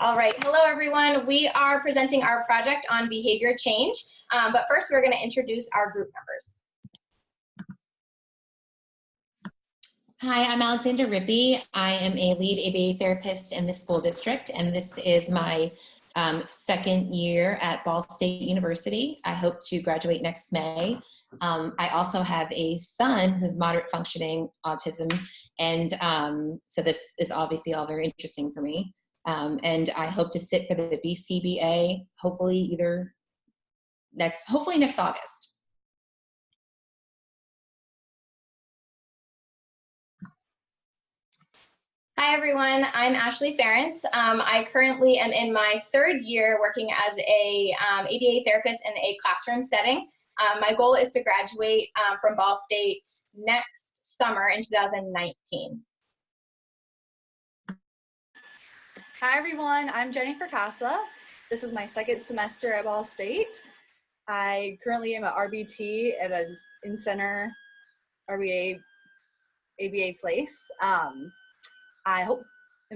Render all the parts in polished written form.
All right, hello everyone. We are presenting our project on behavior change, but first we're going to introduce our group members. Hi, I'm Alexandra Rippey. I am a lead ABA therapist in the school district, and this is my second year at Ball State University. I hope to graduate next May. I also have a son who's moderate functioning autism, and so this is obviously all very interesting for me. And I hope to sit for the BCBA, hopefully next August. Hi everyone, I'm Ashley Ferentz. I currently am in my third year working as a ABA therapist in a classroom setting. My goal is to graduate from Ball State next summer in 2019. Hi everyone, I'm Jennifer Casa. This is my second semester at Ball State. I currently am at RBT at an in-center RBA ABA place. I'm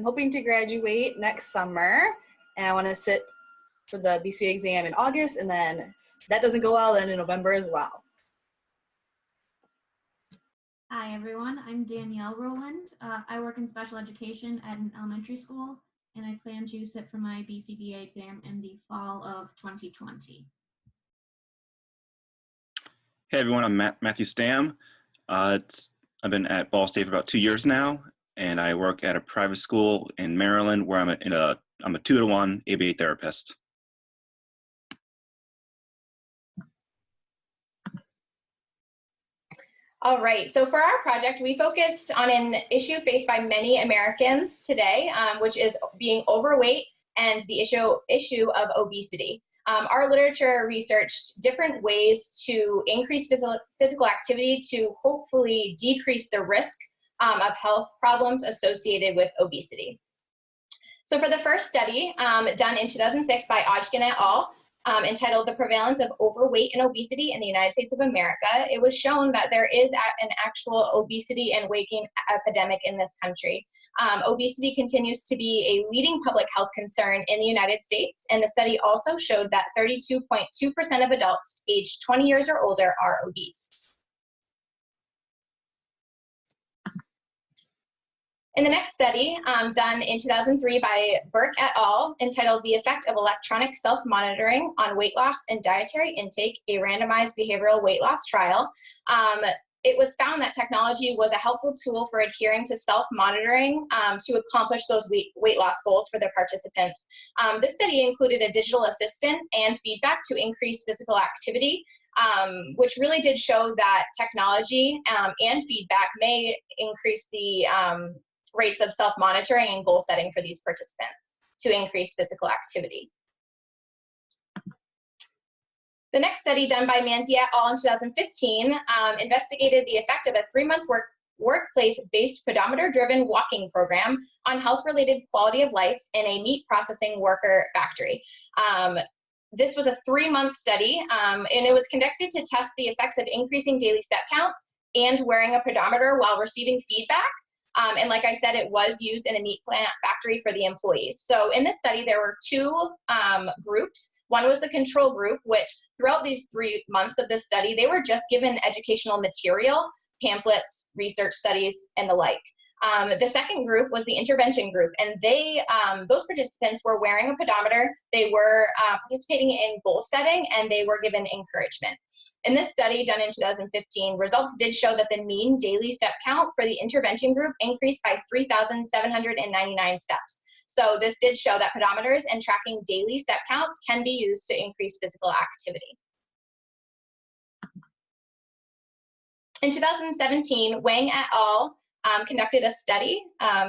hoping to graduate next summer, and I want to sit for the BCA exam in August, and then if that doesn't go well, then in November as well. Hi everyone, I'm Danielle Rowland. I work in special education at an elementary school, and I plan to sit for my BCBA exam in the fall of 2020. Hey everyone, I'm Matthew Stam. I've been at Ball State for about 2 years now, and I work at a private school in Maryland where I'm a 2-to-1 ABA therapist. All right, so for our project, we focused on an issue faced by many Americans today, which is being overweight and the issue of obesity. Our literature researched different ways to increase physical activity to hopefully decrease the risk of health problems associated with obesity. So for the first study done in 2006 by Hodgkin et al., entitled The Prevalence of Overweight and Obesity in the United States of America, it was shown that there is an actual obesity and weight gain epidemic in this country. Obesity continues to be a leading public health concern in the United States, and the study also showed that 32.2% of adults aged 20 years or older are obese. In the next study, done in 2003 by Burke et al., entitled The Effect of Electronic Self-Monitoring on Weight Loss and Dietary Intake, a Randomized Behavioral Weight Loss Trial, it was found that technology was a helpful tool for adhering to self-monitoring to accomplish those weight loss goals for their participants. This study included a digital assistant and feedback to increase physical activity, which really did show that technology and feedback may increase the rates of self-monitoring and goal setting for these participants to increase physical activity. The next study done by Manzi et al. In 2015 investigated the effect of a 3-month workplace-based pedometer-driven walking program on health-related quality of life in a meat processing worker factory. This was a 3-month study, and it was conducted to test the effects of increasing daily step counts and wearing a pedometer while receiving feedback. And like I said, it was used in a meat plant factory for the employees. So in this study, there were 2 groups. One was the control group, which throughout these 3 months of this study, they were just given educational material, pamphlets, research studies, and the like. The second group was the intervention group, and those participants were wearing a pedometer, they were participating in goal setting, and they were given encouragement. In this study done in 2015, results did show that the mean daily step count for the intervention group increased by 3,799 steps. So this did show that pedometers and tracking daily step counts can be used to increase physical activity. In 2017, Wang et al. Conducted a study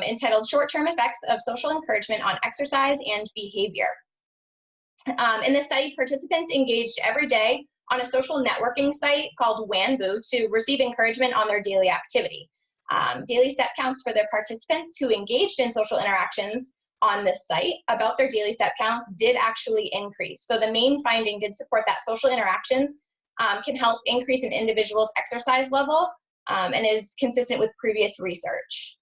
entitled Short-Term Effects of Social Encouragement on Exercise and Behavior. In this study, participants engaged every day on a social networking site called Wanbu to receive encouragement on their daily activity. Daily step counts for their participants who engaged in social interactions on this site about their daily step counts did actually increase. So the main finding did support that social interactions can help increase an individual's exercise level and is consistent with previous research.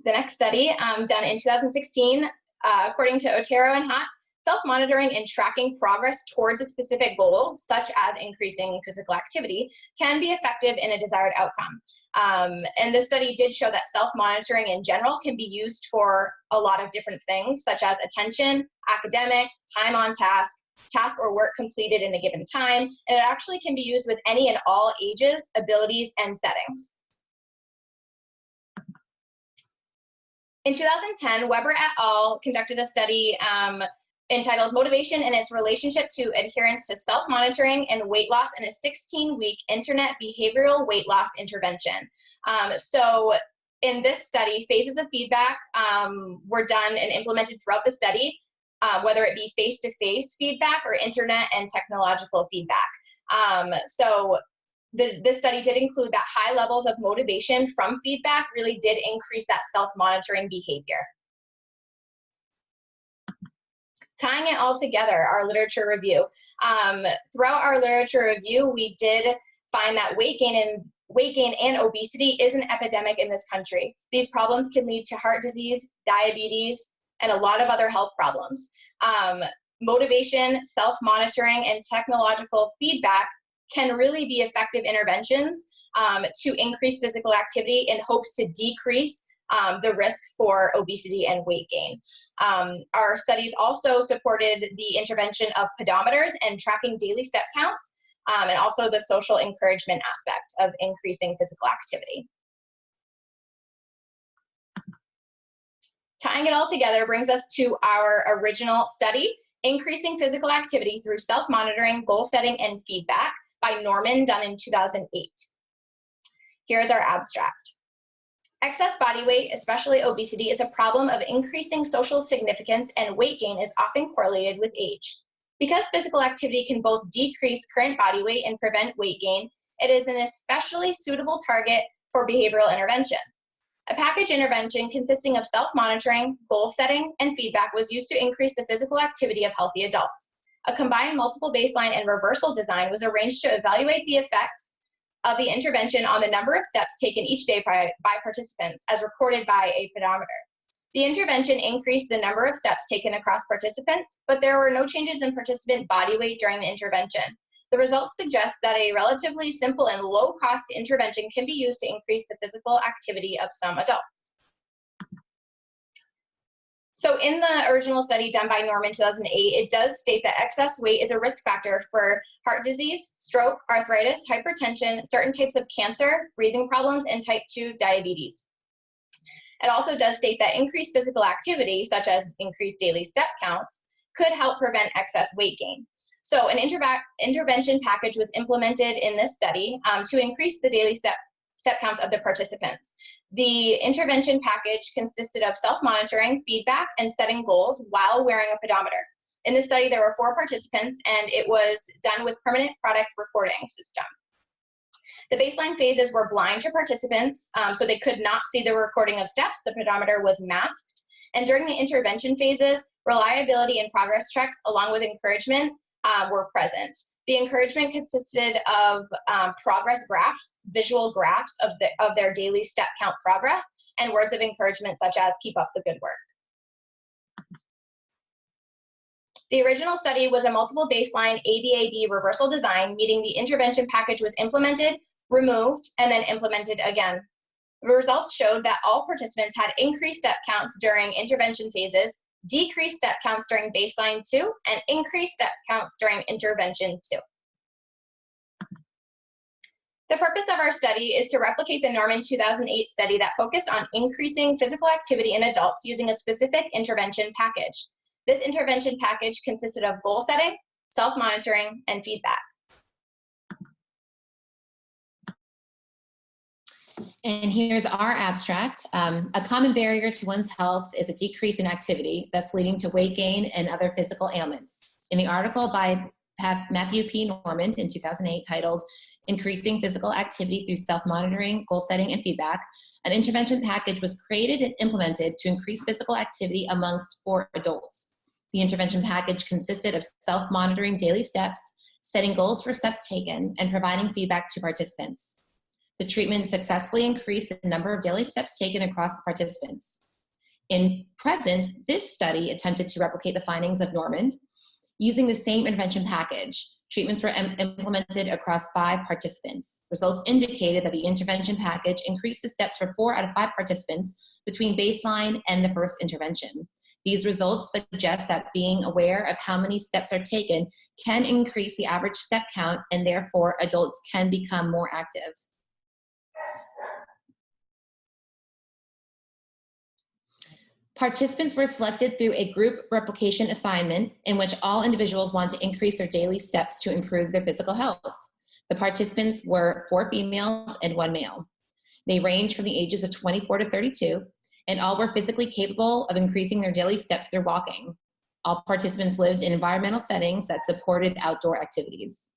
The next study done in 2016, according to Otero and Hott, self-monitoring and tracking progress towards a specific goal, such as increasing physical activity, can be effective in a desired outcome. And this study did show that self-monitoring in general can be used for a lot of different things, such as attention, academics, time on task or work completed in a given time, and it actually can be used with any and all ages, abilities, and settings. In 2010, Weber et al. Conducted a study entitled Motivation and Its Relationship to Adherence to Self-Monitoring and Weight Loss in a 16-Week Internet Behavioral Weight Loss Intervention. So in this study, phases of feedback were done and implemented throughout the study, whether it be face-to-face feedback or internet and technological feedback. So this study did include that high levels of motivation from feedback really did increase that self-monitoring behavior. Tying it all together, our literature review. Throughout our literature review, we did find that weight gain and obesity is an epidemic in this country. These problems can lead to heart disease, diabetes, and a lot of other health problems. Motivation, self-monitoring, and technological feedback can really be effective interventions to increase physical activity in hopes to decrease the risk for obesity and weight gain. Our studies also supported the intervention of pedometers and tracking daily step counts, and also the social encouragement aspect of increasing physical activity. Tying it all together brings us to our original study, Increasing Physical Activity Through Self-Monitoring, Goal Setting, and Feedback by Norman, done in 2008. Here's our abstract. Excess body weight, especially obesity, is a problem of increasing social significance, and weight gain is often correlated with age. Because physical activity can both decrease current body weight and prevent weight gain, it is an especially suitable target for behavioral intervention. A package intervention consisting of self-monitoring, goal setting, and feedback was used to increase the physical activity of healthy adults. A combined multiple baseline and reversal design was arranged to evaluate the effects of the intervention on the number of steps taken each day by participants, as recorded by a pedometer. The intervention increased the number of steps taken across participants, but there were no changes in participant body weight during the intervention. The results suggest that a relatively simple and low-cost intervention can be used to increase the physical activity of some adults. So in the original study done by Norman in 2008, it does state that excess weight is a risk factor for heart disease, stroke, arthritis, hypertension, certain types of cancer, breathing problems, and type 2 diabetes. It also does state that increased physical activity, such as increased daily step counts, could help prevent excess weight gain. So an intervention package was implemented in this study to increase the daily step counts of the participants. The intervention package consisted of self-monitoring, feedback, and setting goals while wearing a pedometer. In this study, there were 4 participants, and it was done with permanent product recording system. The baseline phases were blind to participants, so they could not see the recording of steps. The pedometer was masked. And during the intervention phases, reliability and progress checks, along with encouragement, were present. The encouragement consisted of progress graphs, visual graphs of their daily step count progress, and words of encouragement such as "keep up the good work." The original study was a multiple baseline ABAB reversal design, meaning the intervention package was implemented, removed, and then implemented again. The results showed that all participants had increased step counts during intervention phases, decreased step counts during baseline 2, and increased step counts during intervention 2. The purpose of our study is to replicate the Norman 2008 study that focused on increasing physical activity in adults using a specific intervention package. This intervention package consisted of goal setting, self-monitoring, and feedback. And here's our abstract. A common barrier to one's health is a decrease in activity, thus leading to weight gain and other physical ailments. In the article by Matthew P. Norman in 2008 titled Increasing Physical Activity Through Self-Monitoring, Goal Setting, and Feedback, an intervention package was created and implemented to increase physical activity amongst 4 adults. The intervention package consisted of self-monitoring daily steps, setting goals for steps taken, and providing feedback to participants. The treatment successfully increased the number of daily steps taken across the participants. In present, this study attempted to replicate the findings of Normand using the same intervention package. Treatments were implemented across 5 participants. Results indicated that the intervention package increased the steps for 4 out of 5 participants between baseline and the first intervention. These results suggest that being aware of how many steps are taken can increase the average step count, and therefore adults can become more active. Participants were selected through a group replication assignment in which all individuals want to increase their daily steps to improve their physical health. The participants were 4 females and 1 male. They ranged from the ages of 24 to 32, and all were physically capable of increasing their daily steps through walking. All participants lived in environmental settings that supported outdoor activities.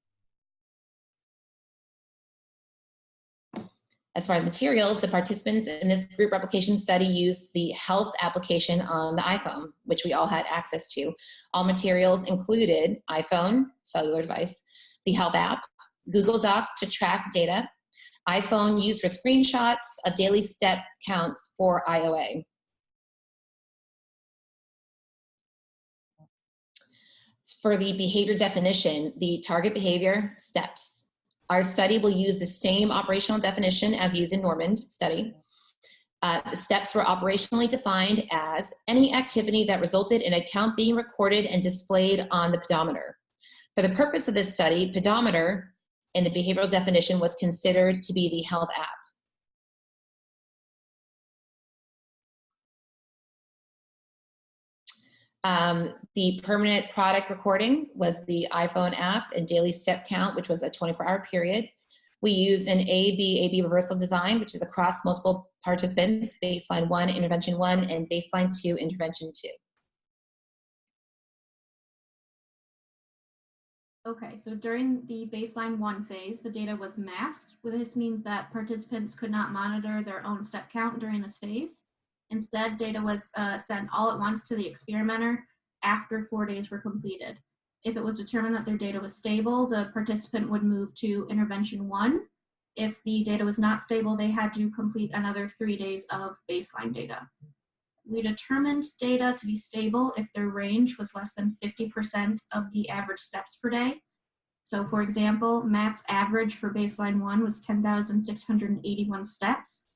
As far as materials, the participants in this group replication study used the health application on the iPhone, which we all had access to. All materials included iPhone, cellular device, the health app, Google Doc to track data, iPhone used for screenshots of daily step counts for IOA. For the behavior definition, the target behavior steps. Our study will use the same operational definition as used in Normand study. The steps were operationally defined as any activity that resulted in a count being recorded and displayed on the pedometer. For the purpose of this study, pedometer in the behavioral definition was considered to be the health app. The permanent product recording was the iPhone app, and daily step count, which was a 24-hour period. We use an A-B reversal design, which is across multiple participants, baseline 1, intervention 1, and baseline 2, intervention 2. Okay, so during the baseline 1 phase, the data was masked. This means that participants could not monitor their own step count during this phase. Instead, data was sent all at once to the experimenter after 4 days were completed. If it was determined that their data was stable, the participant would move to intervention 1. If the data was not stable, they had to complete another 3 days of baseline data. We determined data to be stable if their range was less than 50% of the average steps per day. So for example, Matt's average for baseline 1 was 10,681 steps.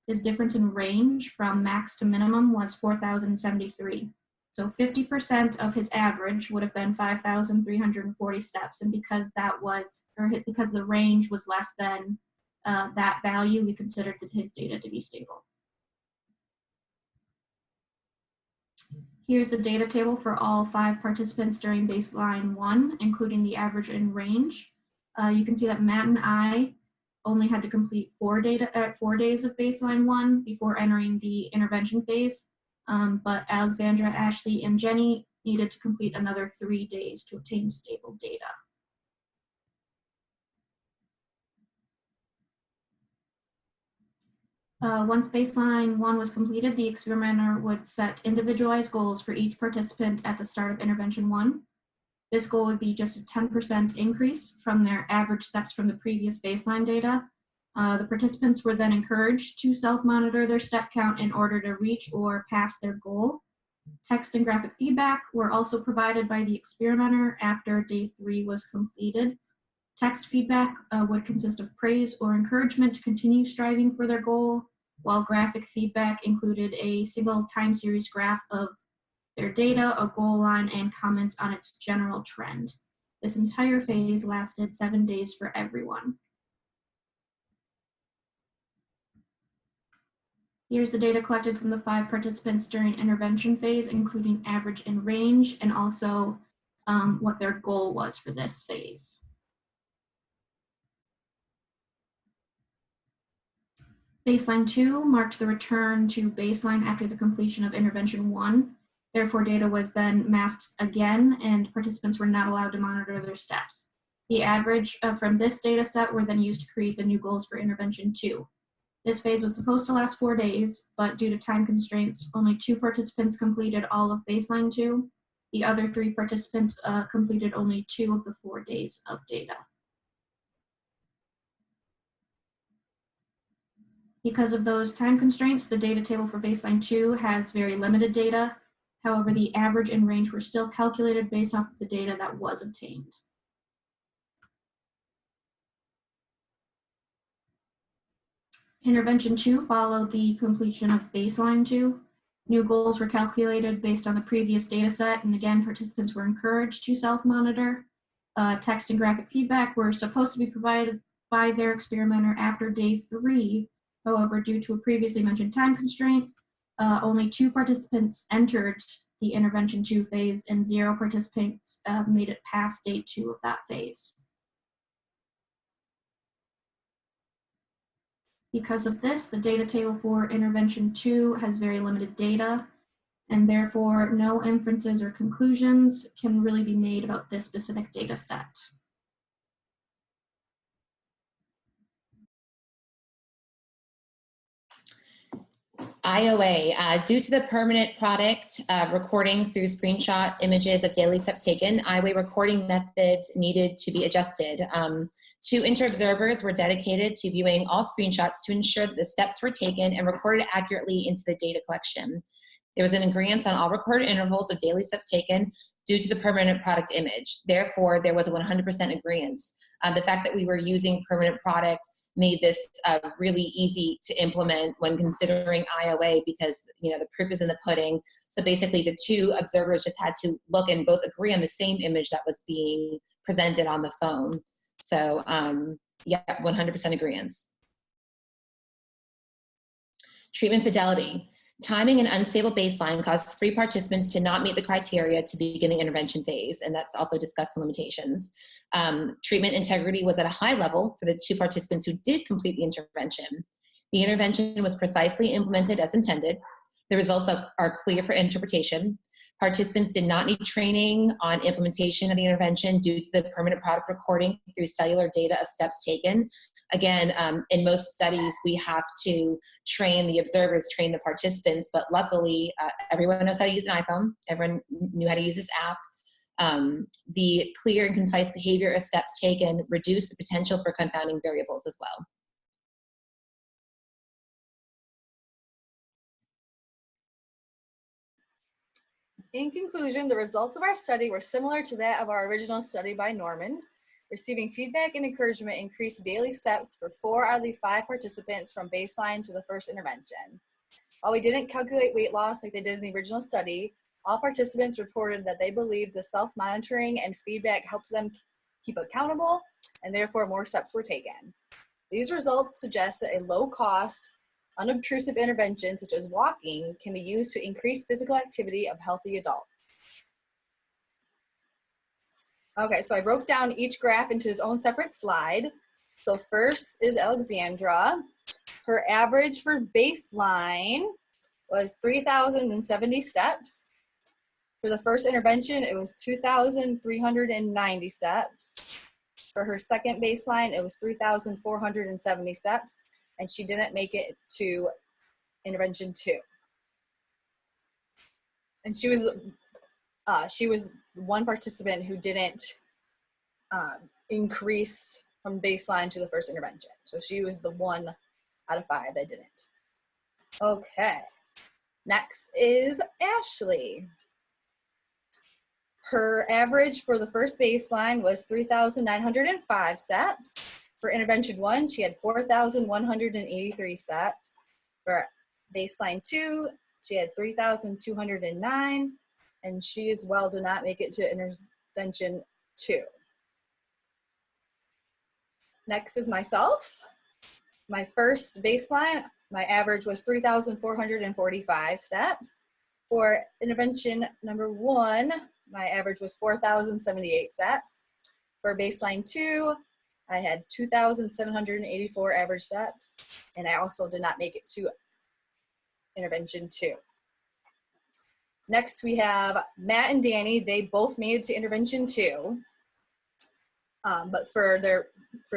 His difference in range from max to minimum was 4,073. So 50% of his average would have been 5,340 steps. And because because the range was less than that value, we considered his data to be stable. Here's the data table for all 5 participants during baseline 1, including the average and range. You can see that Matt and I only had to complete 4 days of baseline 1 before entering the intervention phase, but Alexandra, Ashley, and Jenny needed to complete another 3 days to obtain stable data. Once baseline 1 was completed, the experimenter would set individualized goals for each participant at the start of intervention 1. This goal would be just a 10% increase from their average steps from the previous baseline data. The participants were then encouraged to self-monitor their step count in order to reach or pass their goal. Text and graphic feedback were also provided by the experimenter after day 3 was completed. Text feedback would consist of praise or encouragement to continue striving for their goal, while graphic feedback included a single time series graph of their data, a goal line, and comments on its general trend. This entire phase lasted 7 days for everyone. Here's the data collected from the 5 participants during intervention phase, including average and range, and also what their goal was for this phase. Baseline 2 marked the return to baseline after the completion of intervention 1. Therefore, data was then masked again, and participants were not allowed to monitor their steps. The average from this data set were then used to create the new goals for intervention 2. This phase was supposed to last 4 days, but due to time constraints, only 2 participants completed all of baseline 2. The other 3 participants completed only 2 of the 4 days of data. Because of those time constraints, the data table for baseline 2 has very limited data. However, the average and range were still calculated based off of the data that was obtained. Intervention 2 followed the completion of baseline 2. New goals were calculated based on the previous data set, and again, participants were encouraged to self-monitor. Text and graphic feedback were supposed to be provided by their experimenter after day 3. However, due to a previously mentioned time constraint, only 2 participants entered the intervention 2 phase, and 0 participants made it past day 2 of that phase. Because of this, the data table for intervention 2 has very limited data, and therefore no inferences or conclusions can really be made about this specific data set. IOA, due to the permanent product recording through screenshot images of daily steps taken, IOA recording methods needed to be adjusted. 2 inter-observers were dedicated to viewing all screenshots to ensure that the steps were taken and recorded accurately into the data collection. There was an agreement on all recorded intervals of daily steps taken due to the permanent product image. Therefore, there was a 100% agreement. The fact that we were using permanent product made this really easy to implement when considering IOA, because the proof is in the pudding. So basically the 2 observers just had to look and both agree on the same image that was being presented on the phone. So yeah, 100% agreement. Treatment fidelity. Timing and unstable baseline caused 3 participants to not meet the criteria to begin the intervention phase, and that's also discussed in limitations. Treatment integrity was at a high level for the 2 participants who did complete the intervention. The intervention was precisely implemented as intended. The results are clear for interpretation. Participants did not need training on implementation of the intervention due to the permanent product recording through cellular data of steps taken. Again, in most studies, we have to train the observers, train the participants, but luckily everyone knows how to use an iPhone. Everyone knew how to use this app. The clear and concise behavior of steps taken reduced the potential for confounding variables as well. In conclusion, the results of our study were similar to that of our original study by Normand. Receiving feedback and encouragement increased daily steps for 4 out of the 5 participants from baseline to the first intervention. While we didn't calculate weight loss like they did in the original study, all participants reported that they believed the self-monitoring and feedback helped them keep accountable, and therefore more steps were taken. These results suggest that a low-cost, unobtrusive intervention such as walking can be used to increase physical activity of healthy adults. Okay, so I broke down each graph into its own separate slide. So first is Alexandra. Her average for baseline was 3,070 steps. For the first intervention, it was 2,390 steps. For her second baseline, it was 3,470 steps, and she didn't make it to intervention 2. And she was one participant who didn't increase from baseline to the first intervention. So she was the 1 out of 5 that didn't. Okay, next is Ashley. Her average for the first baseline was 3,905 steps. For intervention 1, she had 4,183 steps. For baseline 2, she had 3,209, and she as well did not make it to intervention 2. Next is myself. My first baseline, my average was 3,445 steps. For intervention number 1, my average was 4,078 steps. For baseline 2, I had 2,784 average steps, and I also did not make it to intervention 2. Next, we have Matt and Danny. They both made it to intervention 2. But for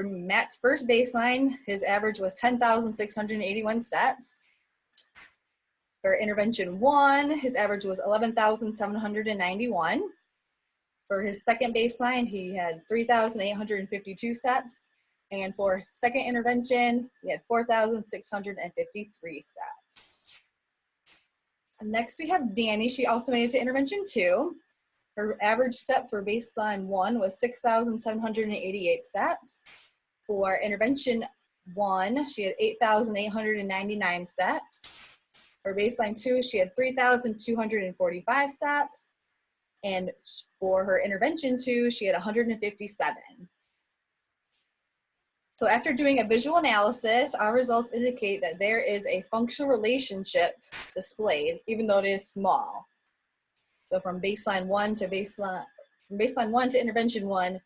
Matt's first baseline, his average was 10,681 steps. For intervention 1, his average was 11,791. For his second baseline, he had 3,852 steps. And for second intervention, we had 4,653 steps. And next we have Danny. She also made it to intervention 2. Her average step for baseline 1 was 6,788 steps. For intervention 1, she had 8,899 steps. For baseline 2, she had 3,245 steps. And for her intervention 2, she had 157. So after doing a visual analysis, our results indicate that there is a functional relationship displayed, even though it is small. So from baseline 1 to intervention 1,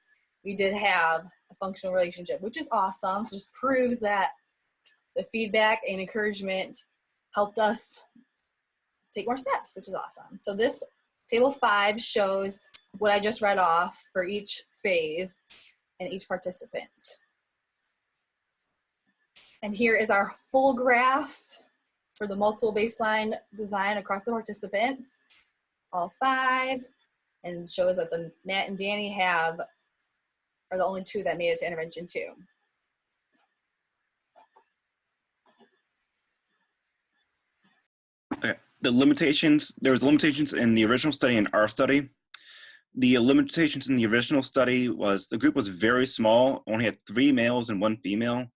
we did have a functional relationship, which is awesome. So just proves that the feedback and encouragement helped us take more steps, which is awesome. So this table 5 shows what I just read off for each phase and each participant. And here is our full graph for the multiple baseline design across the participants, all 5, and shows that the Matt and Danny are the only 2 that made it to intervention 2. Okay. There was limitations in the original study and our study. The limitations in the original study was the group was very small, only had 3 males and 1 female,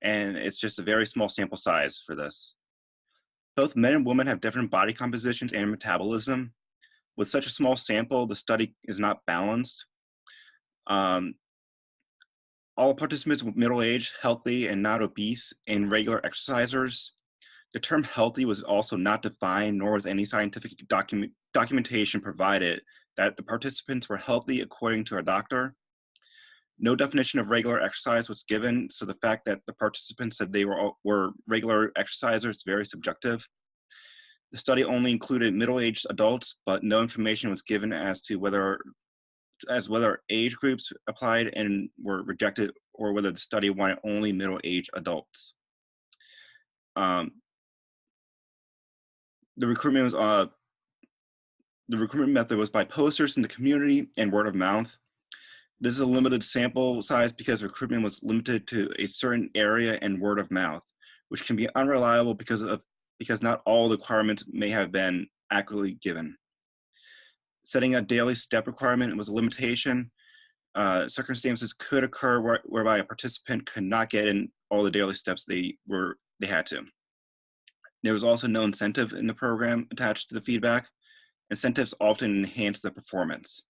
and it's just a very small sample size for this. Both men and women have different body compositions and metabolism. With such a small sample, the study is not balanced. All participants were middle-aged, healthy, and not obese, and regular exercisers. The term healthy was also not defined, nor was any scientific documentation provided that the participants were healthy according to a doctor. No definition of regular exercise was given, so the fact that the participants said they were regular exercisers is very subjective. The study only included middle-aged adults, but no information was given as to whether age groups applied and were rejected, or whether the study wanted only middle-aged adults. The recruitment method was by posters in the community and word of mouth. This is a limited sample size because recruitment was limited to a certain area and word of mouth, which can be unreliable because not all the requirements may have been accurately given. Setting a daily step requirement was a limitation. Circumstances could occur whereby a participant could not get in all the daily steps they had to. There was also no incentive in the program attached to the feedback. Incentives often enhance the performance.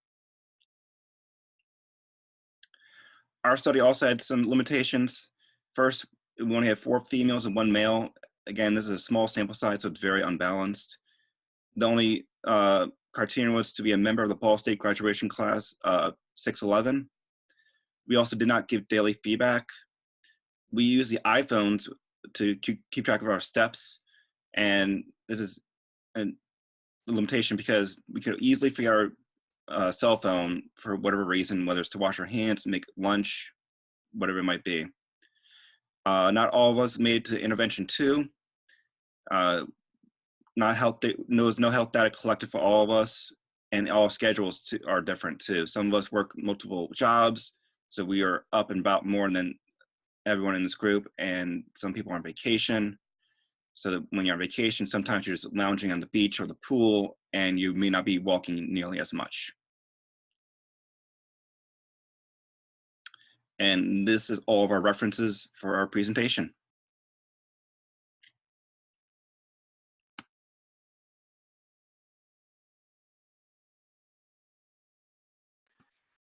Our study also had some limitations. First, we only had 4 females and 1 male. Again, this is a small sample size, so it's very unbalanced. The only criterion was to be a member of the Ball State graduation class 611. We also did not give daily feedback. We use the iPhones to keep track of our steps, and this is a limitation because we could easily figure out cell phone for whatever reason, whether it's to wash our hands, make lunch, whatever it might be. Not all of us made it to intervention 2. There was no health data collected for all of us, and all schedules are different too. Some of us work multiple jobs, so we are up and about more than everyone in this group, and some people are on vacation. So that when you're on vacation, sometimes you're just lounging on the beach or the pool, and you may not be walking nearly as much. And this is all of our references for our presentation.